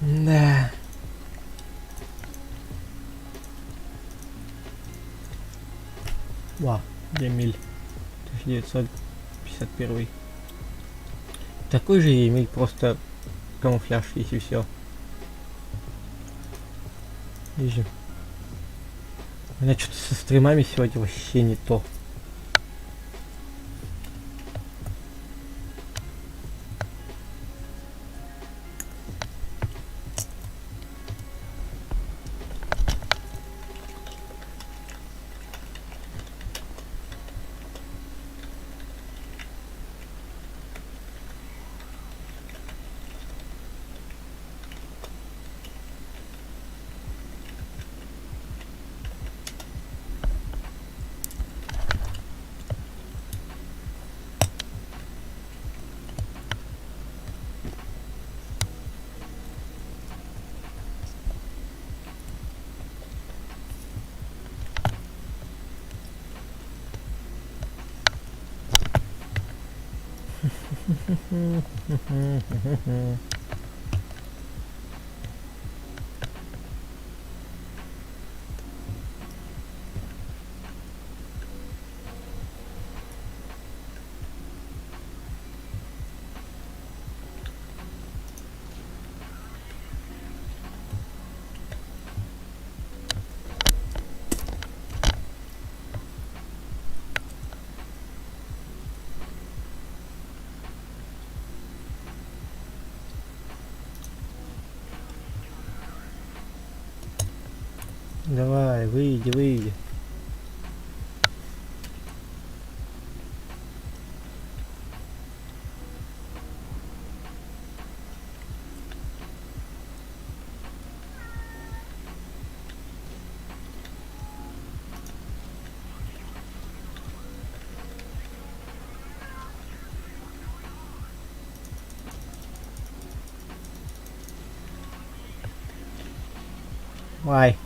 Да. Ва, Эмиль. 1951. Такой же Эмиль, просто камуфляж есть и все. Вижу. У меня что-то со стримами сегодня вообще не то. Давай, выйди, выйди. Вай.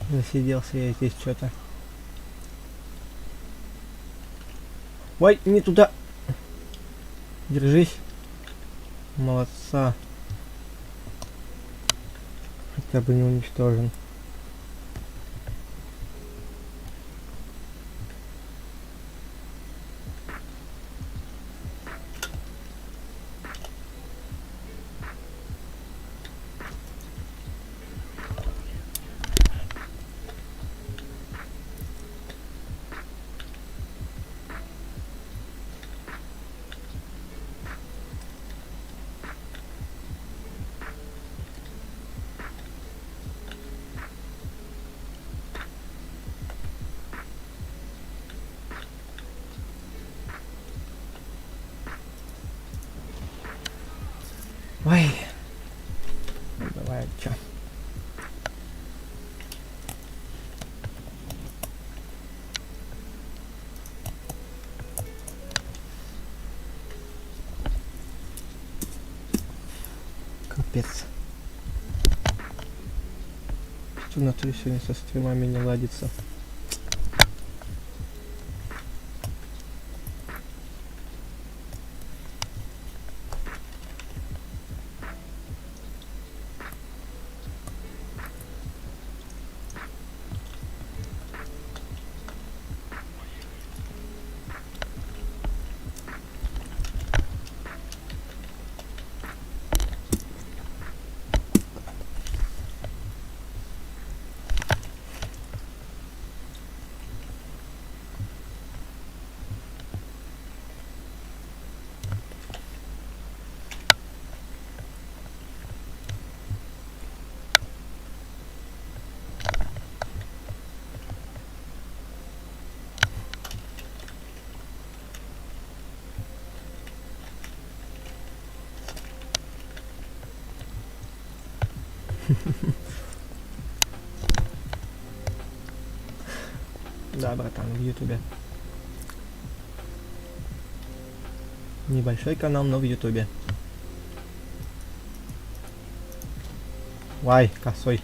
Засиделся я здесь что-то. Ой, не туда. Держись. Молодца. Хотя бы не уничтожен. Ой. Ну, давай, чё. Капец. Что на то сегодня со стримами не ладится. Да, братан, в ютубе. Небольшой канал, но в ютубе. Вай, косой.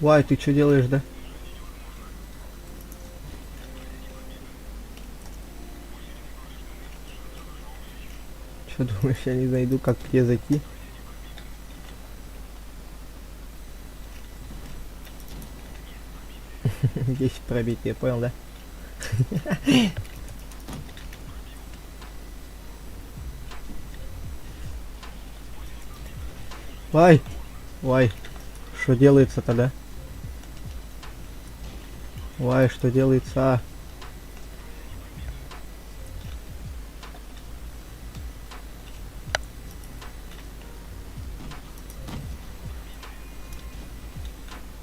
Вай, ты что делаешь, да? Что думаешь, я не найду, как к тебе зайти? Здесь пробитие, понял, да? Вай! Вай! Что делается тогда? Вай, что делается?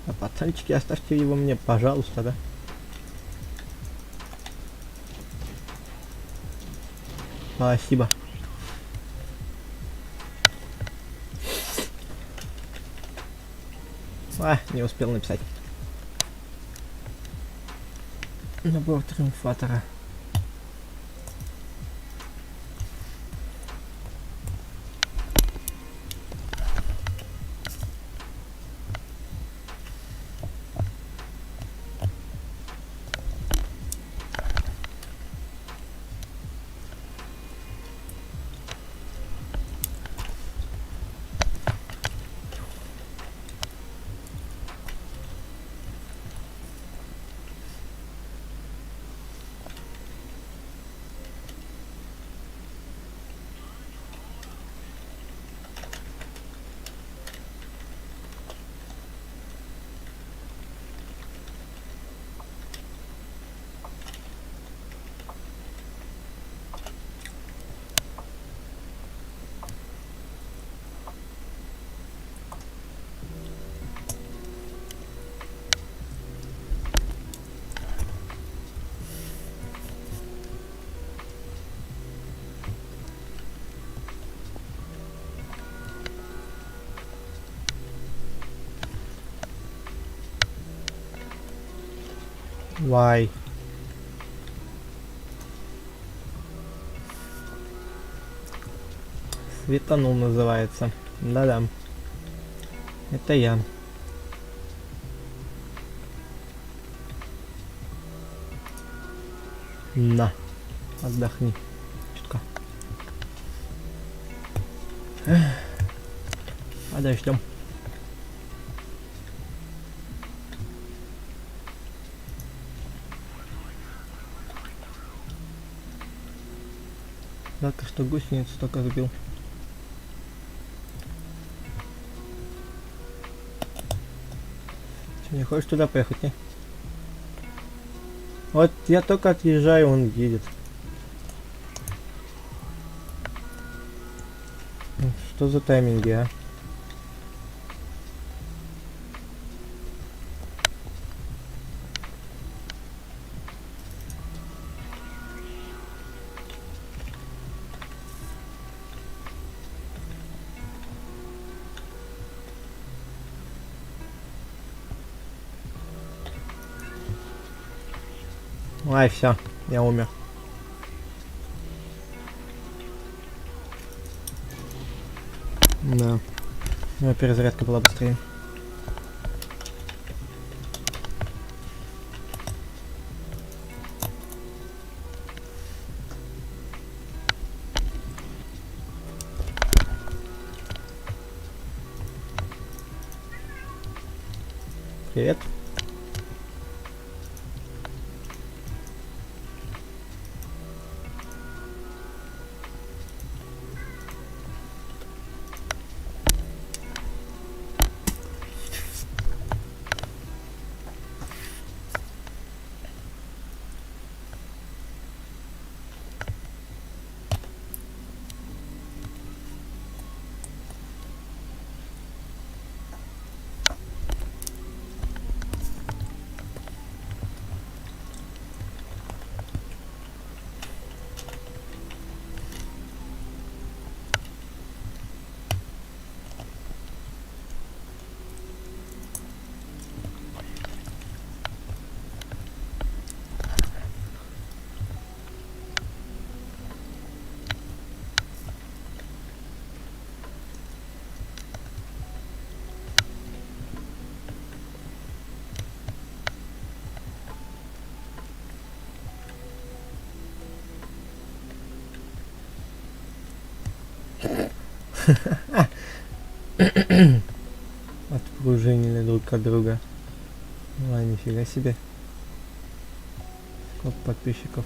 А пацанчики, оставьте его мне, пожалуйста, да? Спасибо. Не успел написать. Набор триумфатора. Вай. Светанул называется. Да-да. Это я. На. Отдохни. Чутка. Подождем. Жалко, что гусеницу только сбил. Че, не хочешь туда поехать, не? Вот я только отъезжаю, он едет. Что за тайминги, а? Ай, все, я умер. Да. Ну, перезарядка была быстрее. Привет. отпружинили друг от друга. Ой, нифига себе. Сколько подписчиков.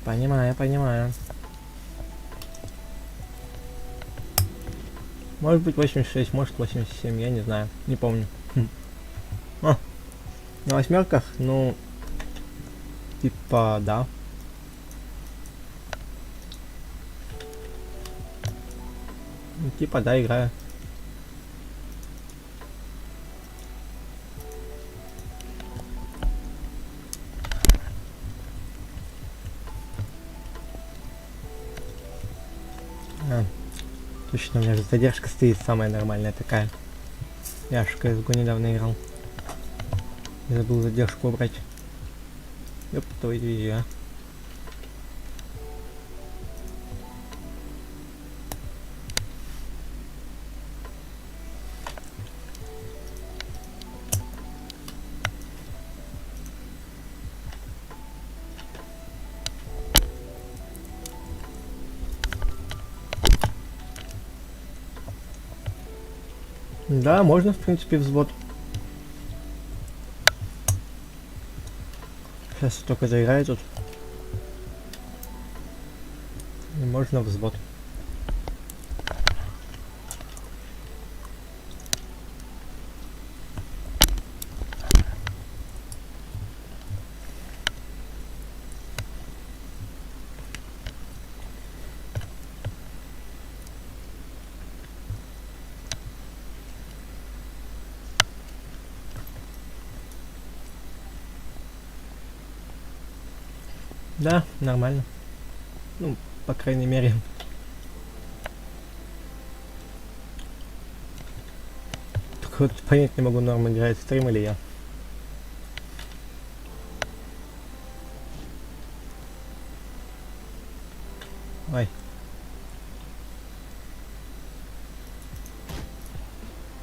Понимаю, понимаю. Может быть 86, может 87, я не знаю. Не помню. На восьмерках, ну, типа, да. Типа, да, играю. Точно, у меня же задержка стоит самая нормальная такая. Я ж в CSGO недавно играл. Я забыл задержку убрать. Ёп, твою дивизию, а. Да, можно, в принципе, взвод. Сейчас только заиграю тут. И можно взвод. Да, нормально. Ну, по крайней мере. Только вот понять не могу, норм играет стрим или я. Ой.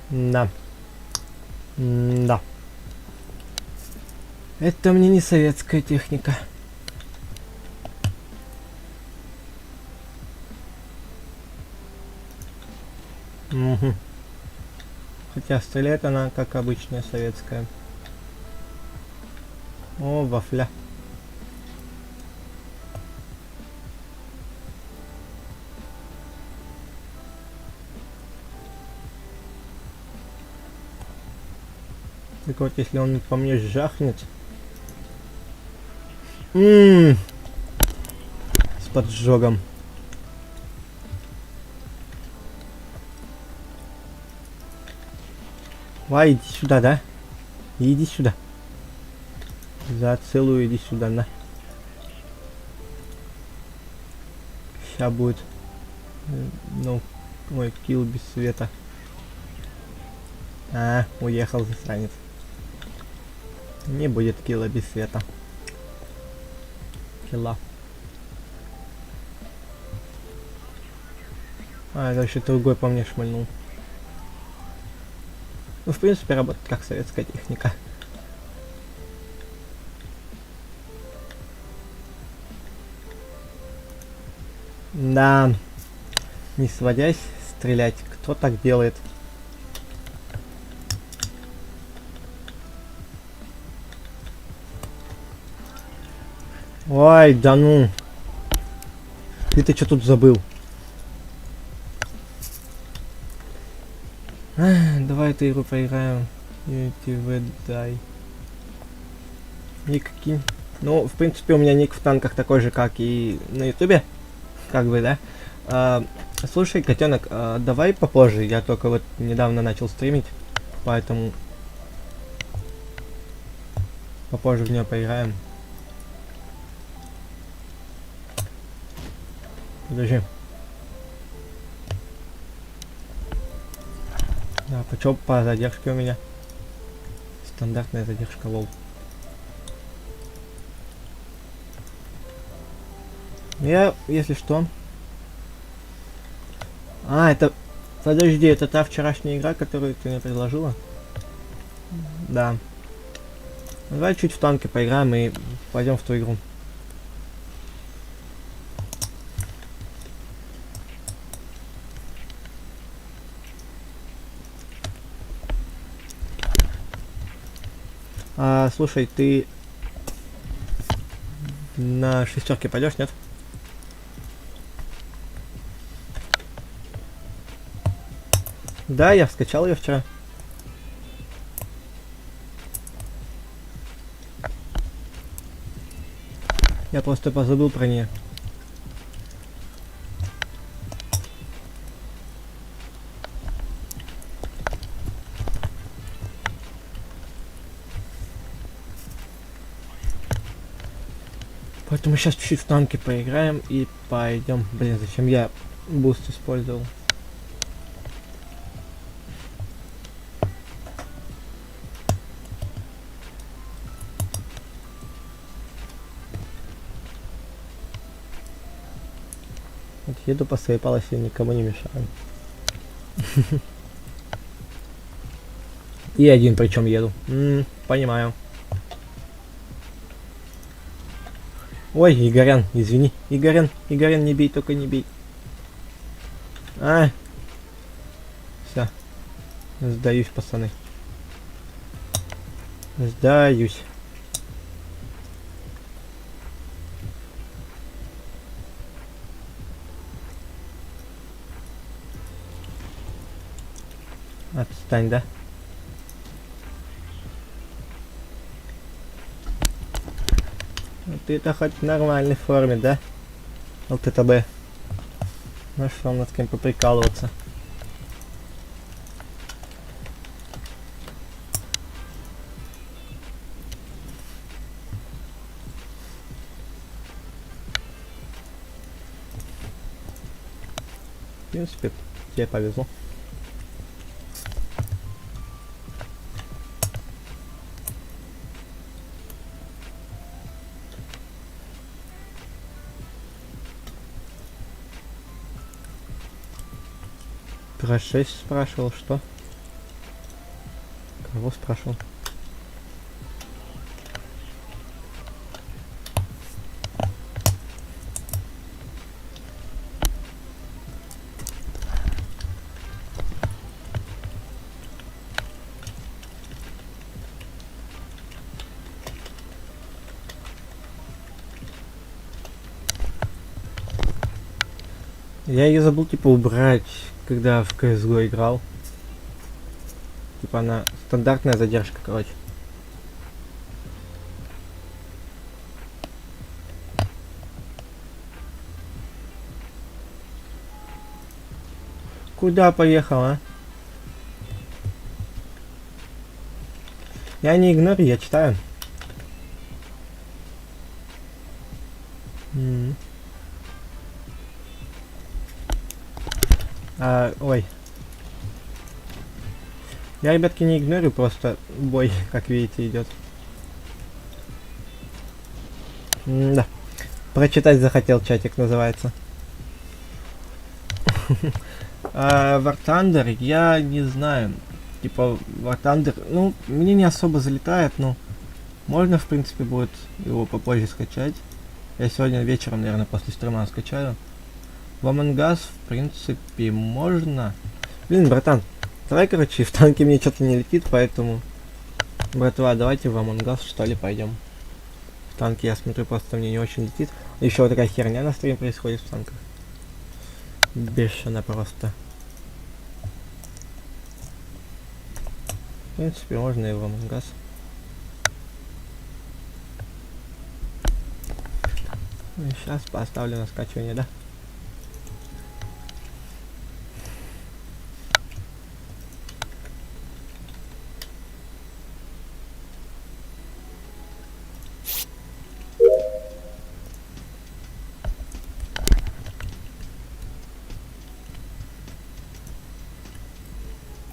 Да. Да. Это мне не советская техника. Угу. Хотя стреляет она как обычная советская. О, вафля. Так вот, если он по мне жахнет. С поджогом. Вай, иди сюда, да? Иди сюда. За целую иди сюда, на. Сейчас будет. Ну, ой, килл без света. А, уехал засранец. Не будет килла без света. Килла. А, это еще другой по мне шмальнул. Ну, в принципе, работает как советская техника. Да, не сводясь, стрелять. Кто так делает? Ой, да ну. Ты что тут забыл? Давай эту игру поиграем. UTV дай. Никакие. Ну, в принципе, у меня ник в танках такой же, как и на ютубе. Как бы, да? Слушай, котенок, давай попозже. Я только вот недавно начал стримить, поэтому попозже в нее поиграем. Подожди. Да, почему по задержке у меня? Стандартная задержка, лол. Я, если что... А, это... Подожди, это та вчерашняя игра, которую ты мне предложила? Да. Давай чуть в танки поиграем и пойдем в ту игру. Слушай, ты на шестерке пойдешь, нет? Да, я скачал ее вчера. Я просто позабыл про нее. Поэтому сейчас чуть-чуть в танки поиграем и пойдем. Блин, зачем я буст использовал? Вот еду по своей полосе, никому не мешаю. И один причем еду. Понимаю. Ой, Игорян, извини. Игорян, не бей, только не бей. Все. Сдаюсь, пацаны. Сдаюсь. Отстань, да? Ты-то хоть в нормальной форме, да? ЛТТБ. Нашел над кем поприкалываться. В принципе, тебе повезло. Про 6 спрашивал, что? Кого спрашивал? Я ее забыл типа убрать, когда в CSGO играл. Типа она стандартная задержка, короче. Куда поехал, а? Я не игнорю, я читаю. Ой. Я, ребятки, не игнорю, просто бой, как видите, идет. Да. Прочитать захотел, чатик называется. War Thunder, я не знаю. Типа, War Thunder, ну, мне не особо залетает, но можно, в принципе, будет его попозже скачать. Я сегодня вечером, наверное, после стрима скачаю. В Among Us, в принципе, можно. Блин, братан, давай, короче, в танке мне что-то не летит, поэтому... Братва, давайте в Among Us, что ли, пойдем. В танке, я смотрю, просто мне не очень летит. Еще вот такая херня на стриме происходит в танках. Бешено просто. В принципе, можно и в Among Us. Сейчас поставлю на скачивание, да?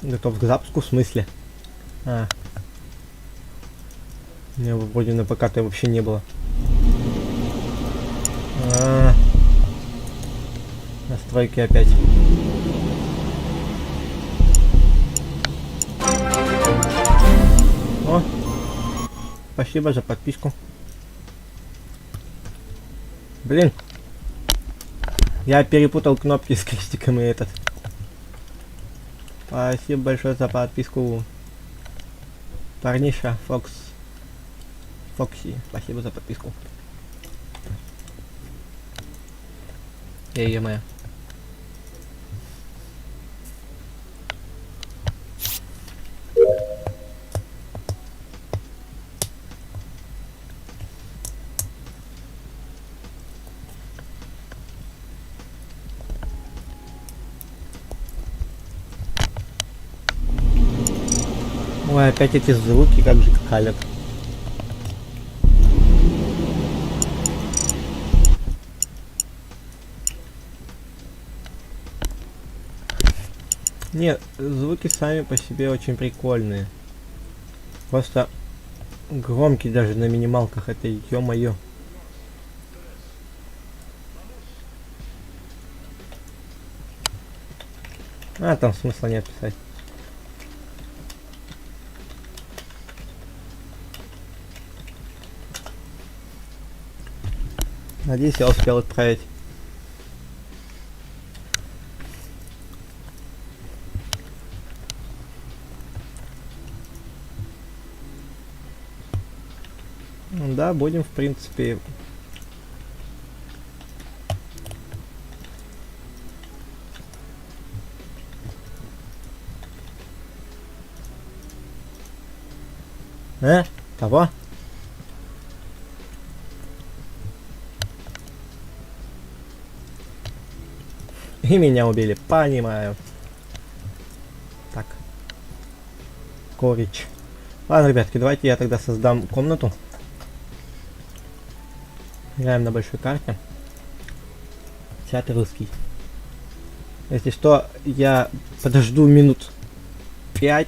Готов к запуску, в смысле? А. У меня вроде на ПК-то вообще не было. Настройки опять. О! Спасибо за подписку. Блин. Я перепутал кнопки с крестиком и этот. Спасибо большое за подписку. Парниша, Фокси, спасибо за подписку. Моя. Ой, опять эти звуки, как же калят. Нет, звуки сами по себе очень прикольные. Просто громкие даже на минималках, это ё-моё. А, там смысла нет писать. Надеюсь, я успел отправить. Да, будем, в принципе. Кого? И меня убили, понимаю. Так. Корич. Ладно, ребятки, давайте я тогда создам комнату. Играем на большой карте. Театр русский. Если что, я подожду минут 5.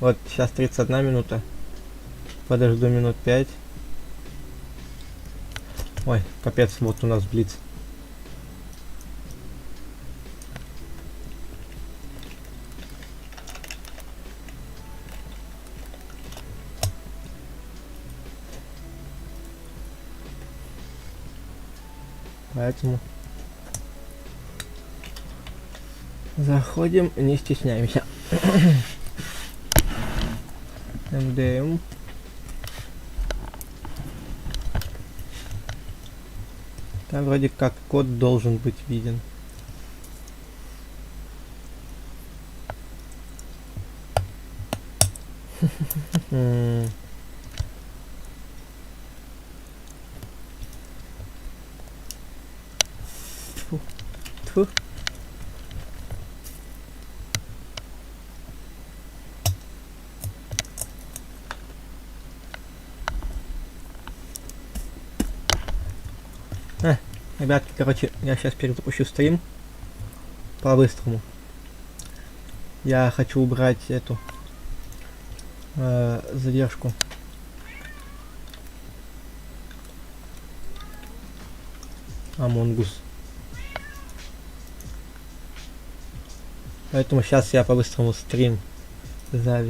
Вот, сейчас 31 минута. Подожду минут 5. Ой, капец, вот у нас блиц. Поэтому заходим, не стесняемся. МДМ. Там вроде как код должен быть виден. Тьфу. Ребятки, короче, я сейчас перезапущу стрим по-быстрому. Я хочу убрать эту задержку. Амонгус. Поэтому сейчас я по-быстрому стрим заведу.